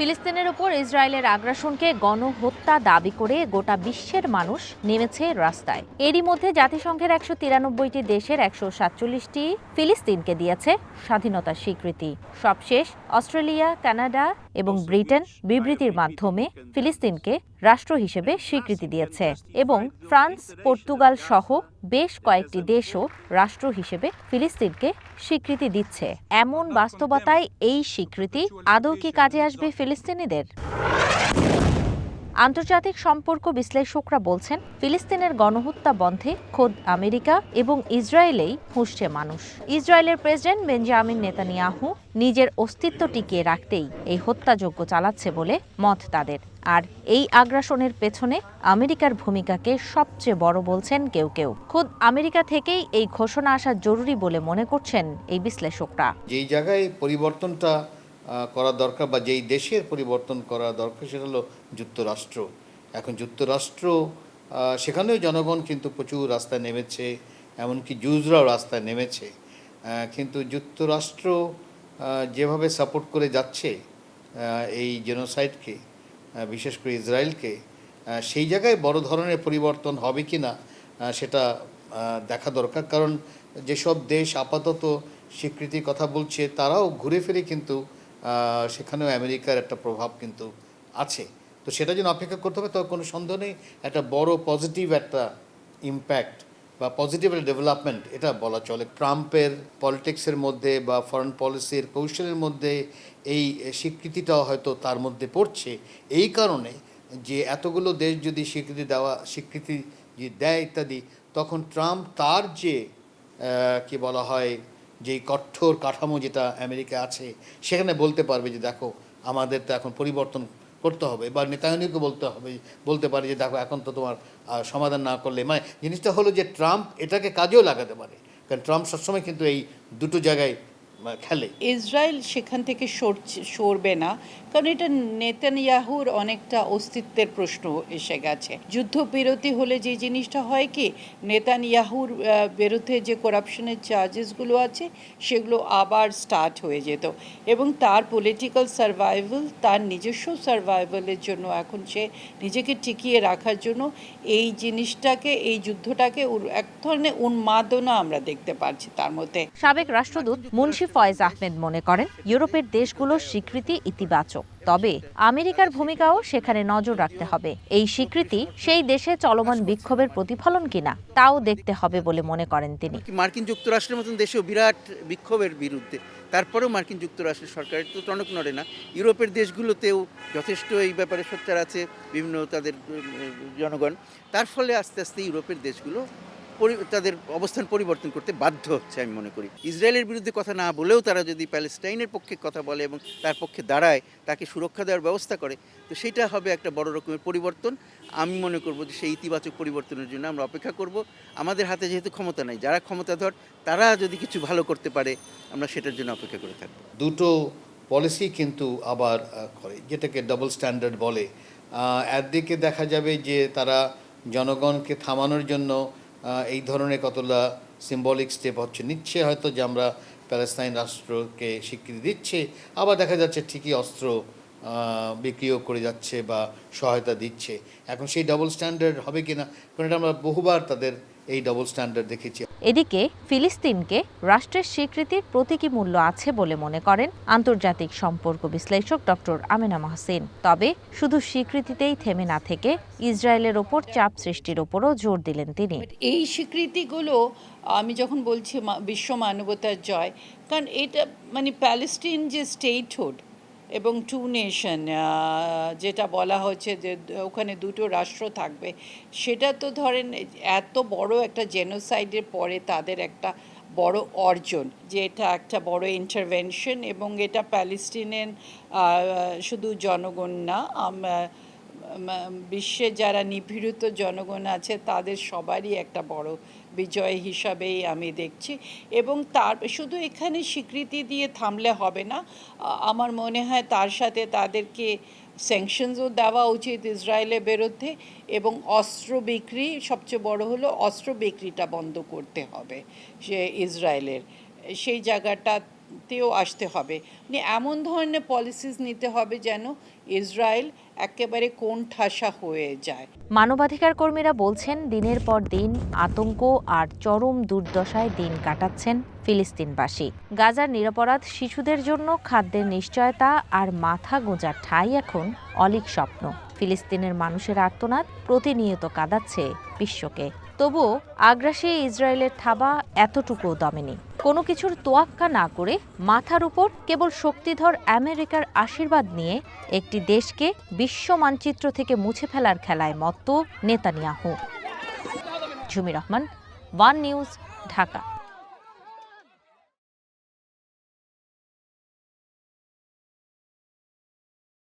ফিলিস্তিনের উপর ইসরায়েলের আগ্রাসনকে গণহত্যা দাবি করে গোটা বিশ্বের মানুষ নেমেছে রাস্তায়। এরই মধ্যে জাতিসংঘের ১৯৩টি দেশের ১৪৭টি ফিলিস্তিনকে দিয়েছে স্বাধীনতার স্বীকৃতি। সবশেষ অস্ট্রেলিয়া, কানাডা এবং ব্রিটেন বিবৃতির মাধ্যমে ফিলিস্তিনকে রাষ্ট্র হিসেবে স্বীকৃতি দিয়েছে এবং ফ্রান্স, পর্তুগাল সহ বেশ কয়েকটি দেশও রাষ্ট্র হিসেবে ফিলিস্তিনকে স্বীকৃতি দিচ্ছে। এমন বাস্তবতায় এই স্বীকৃতি আদৌ কি কাজে আসবে ফিলিস্তিনিদের? আন্তর্জাতিক সম্পর্ক বিশ্লেষকরা বলছেন, ফিলিস্তিনের গণহত্যা বন্ধে খোদ আমেরিকা এবং ইসরায়েলেই ফুঁসছে মানুষ। ইসরায়েলের প্রেসিডেন্ট বেঞ্জামিন নেতানিয়াহু নিজের অস্তিত্ব টিকিয়ে রাখতেই এই হত্যাযজ্ঞ চালাচ্ছে বলে মত তাদের। আর এই আগ্রাসনের পেছনে আমেরিকার ভূমিকাকে সবচেয়ে বড় বলছেন কেউ কেউ। খোদ আমেরিকা থেকেই এই ঘোষণা আসা জরুরি বলে মনে করছেন এই বিশ্লেষকরা। যেই জায়গায় পরিবর্তনটা করা দরকার বা যেই দেশের পরিবর্তন করা দরকার সেটা হলো যুক্তরাষ্ট্র। এখন যুক্তরাষ্ট্র সেখানেও জনগণ কিন্তু প্রচুর রাস্তায় নেমেছে, এমনকি জুজরাও রাস্তায় নেমেছে। কিন্তু যুক্তরাষ্ট্র যেভাবে সাপোর্ট করে যাচ্ছে এই জেনোসাইডকে, বিশেষ করে ইসরায়েলকে, সেই জায়গায় বড় ধরনের পরিবর্তন হবে কি না সেটা দেখা দরকার। কারণ যেসব দেশ আপাতত স্বীকৃতির কথা বলছে তারাও ঘুরে ফিরে কিন্তু সেখানেও আমেরিকার একটা প্রভাব কিন্তু আছে। তো সেটা যেন অপেক্ষা করতে হবে, তবে কোনো সন্দেহ নেই একটা বড় পজিটিভ একটা ইম্প্যাক্ট বা পজিটিভ ডেভেলপমেন্ট এটা বলা চলে। ট্রাম্পের পলিটিক্সের মধ্যে বা ফরেন পলিসির কৌশলের মধ্যে এই স্বীকৃতিটাও হয়তো তার মধ্যে পড়ছে, এই কারণে যে এতগুলো দেশ যদি স্বীকৃতি দেয় ইত্যাদি, তখন ট্রাম্প তার যে কি বলা হয় যেই কঠোর কাঠামো যেটা আমেরিকা আছে সেখানে বলতে পারবে যে দেখো আমাদের তো এখন পরিবর্তন করতে হবে, বা নেতানিয়াহুকে বলতে পারে যে দেখো এখন তো তোমার সমাধান না করলে, মানে জিনিসটা হলো যে ট্রাম্প এটাকে কাজেও লাগাতে পারে, কারণ ট্রাম্প সবসময় কিন্তু এই দুটো জায়গায় খেলে। ইসরায়েল সেখান থেকে সরবে না, কারণ এটা নেতানিয়াহুর অনেকটা অস্তিত্বের প্রশ্ন এসে গেছে। যুদ্ধবিরতি হলে যে জিনিসটা হয় কি, নেতানিয়াহুর বিরুদ্ধে যে করাপশনের চার্জেসগুলো আছে সেগুলো আবার স্টার্ট হয়ে যেত, এবং তার পলিটিক্যাল সার্ভাইভাল, তার নিজস্ব সার্ভাইভালের জন্য এখন সে নিজেকে টিকিয়ে রাখার জন্য এই জিনিসটাকে, এই যুদ্ধটাকে এক ধরনের উন্মাদনা আমরা দেখতে পাচ্ছি তার মধ্যে। সাবেক রাষ্ট্রদূত মুন্সি ফয়েজ আহমেদ মনে করেন, ইউরোপের দেশগুলোর স্বীকৃতি ইতিবাচক, তবে আমেরিকার ভূমিকাও সেখানে নজর রাখতে হবে। এই স্বীকৃতি সেই দেশে চলমান বিক্ষোভের প্রতিফলন কিনা তাও দেখতে হবে বলে মনে করেন তিনি। মার্কিন যুক্তরাষ্ট্রের মতন দেশেও বিরাট বিক্ষোভের বিরুদ্ধে, তারপরেও মার্কিন যুক্তরাষ্ট্রের সরকারের তো টনক নড়ে না। ইউরোপের দেশগুলোতেও যথেষ্ট এই ব্যাপারে সোচ্চার আছে বিভিন্ন তাদের জনগণ। তার ফলে আস্তে আস্তে ইউরোপের দেশগুলো তাদের অবস্থান পরিবর্তন করতে বাধ্য হচ্ছে আমি মনে করি। ইসরায়েলের বিরুদ্ধে কথা না বলেও তারা যদি প্যালেস্টাইনের পক্ষে কথা বলে এবং তার পক্ষে দাঁড়ায়, তাকে সুরক্ষা দেওয়ার ব্যবস্থা করে, তো সেটা হবে একটা বড় রকমের পরিবর্তন। আমি মনে করব যে সেই ইতিবাচক পরিবর্তনের জন্য আমরা অপেক্ষা করব। আমাদের হাতে যেহেতু ক্ষমতা নাই, যারা ক্ষমতাধর তারা যদি কিছু ভালো করতে পারে আমরা সেটার জন্য অপেক্ষা করে থাকব। দুটো পলিসি কিন্তু আবার করে, যেটাকে ডাবল স্ট্যান্ডার্ড বলে। একদিকে দেখা যাবে যে তারা জনগণকে থামানোর জন্য এই ধরনের কতটা সিম্বলিক স্টেপ নিচ্ছে হয়তো, যে আমরা প্যালেস্তাইন রাষ্ট্রকে স্বীকৃতি দিচ্ছে, আবার দেখা যাচ্ছে ঠিকই অস্ত্র বিক্রিও করে যাচ্ছে বা সহায়তা দিচ্ছে। এখন সেই ডাবল স্ট্যান্ডার্ড হবে কিনা, কারণ এটা আমরা বহুবার তাদের এই ডাবল স্ট্যান্ডার্ড দেখেছি। এদিকে ফিলিস্তিনকে রাষ্ট্রের স্বীকৃতির প্রতীকী মূল্য আছে বলে মনে করেন আন্তর্জাতিক সম্পর্ক বিশ্লেষক ডক্টর আমেনা মাহসিন। তবে শুধু স্বীকৃতিতেই থেমে না থেকে ইসরায়েলের ওপর চাপ সৃষ্টির ওপরও জোর দিলেন তিনি। এই স্বীকৃতিগুলো আমি যখন বলছি বিশ্ব মানবতার জয়, কারণ এটা মানে প্যালেস্টিন যে স্টেটহুড এবং টু নেশন যেটা বলা হচ্ছে যে ওখানে দুটো রাষ্ট্র থাকবে, সেটা তো ধরেন এত বড় একটা জেনোসাইডের পরে তাদের একটা বড় অর্জন, যে এটা একটা বড় ইন্টারভেনশন, এবং এটা প্যালেস্টিনের শুধু জনগণ না, বিশ্বে যারা নিপীড়িত জনগণ আছে তাদের সবারই একটা বড় বিজয় হিসাবেই আমি দেখছি। এবং তার শুধু এখানে স্বীকৃতি দিয়ে থামলে হবে না, আমার মনে হয় তার সাথে তাদেরকে স্যাংশনসও দেওয়া উচিত ইসরায়েলের বিরুদ্ধে, এবং অস্ত্র বিক্রি, সবচেয়ে বড় হলো অস্ত্র বিক্রিটা বন্ধ করতে হবে সে ইসরায়েলের। সেই জায়গাটা তেও আসতে হবে, মানে এমন ধরনের পলিসিস নিতে হবে যেন ইসরায়েল একেবারে কোণঠাসা হয়ে যায়। মানবাধিকার কর্মীরা বলছেন, দিনের পর দিন আতঙ্ক আর চরম দুর্দশায় দিন কাটাচ্ছেন ফিলিস্তিনবাসী। গাজার নিরপরাধ শিশুদের জন্য খাদ্যের নিশ্চয়তা আর মাথা গোঁজার ঠাঁই এখন অলীক স্বপ্ন। ফিলিস্তিনের মানুষের আর্তনাদ প্রতিনিয়ত কাঁদাচ্ছে বিশ্বকে। তবুও আগ্রাসী ইসরায়েলের থাবা এতটুকুও দমেনি। কোনো কিছুর তোয়াক্কা না করে মাথার উপর কেবল শক্তিধর আমেরিকার আশীর্বাদ নিয়ে একটি দেশকে বিশ্ব মানচিত্র থেকে মুছে ফেলার খেলায় মত্ত Netanyahu. ঝুমি Rahman, one news, Dhaka.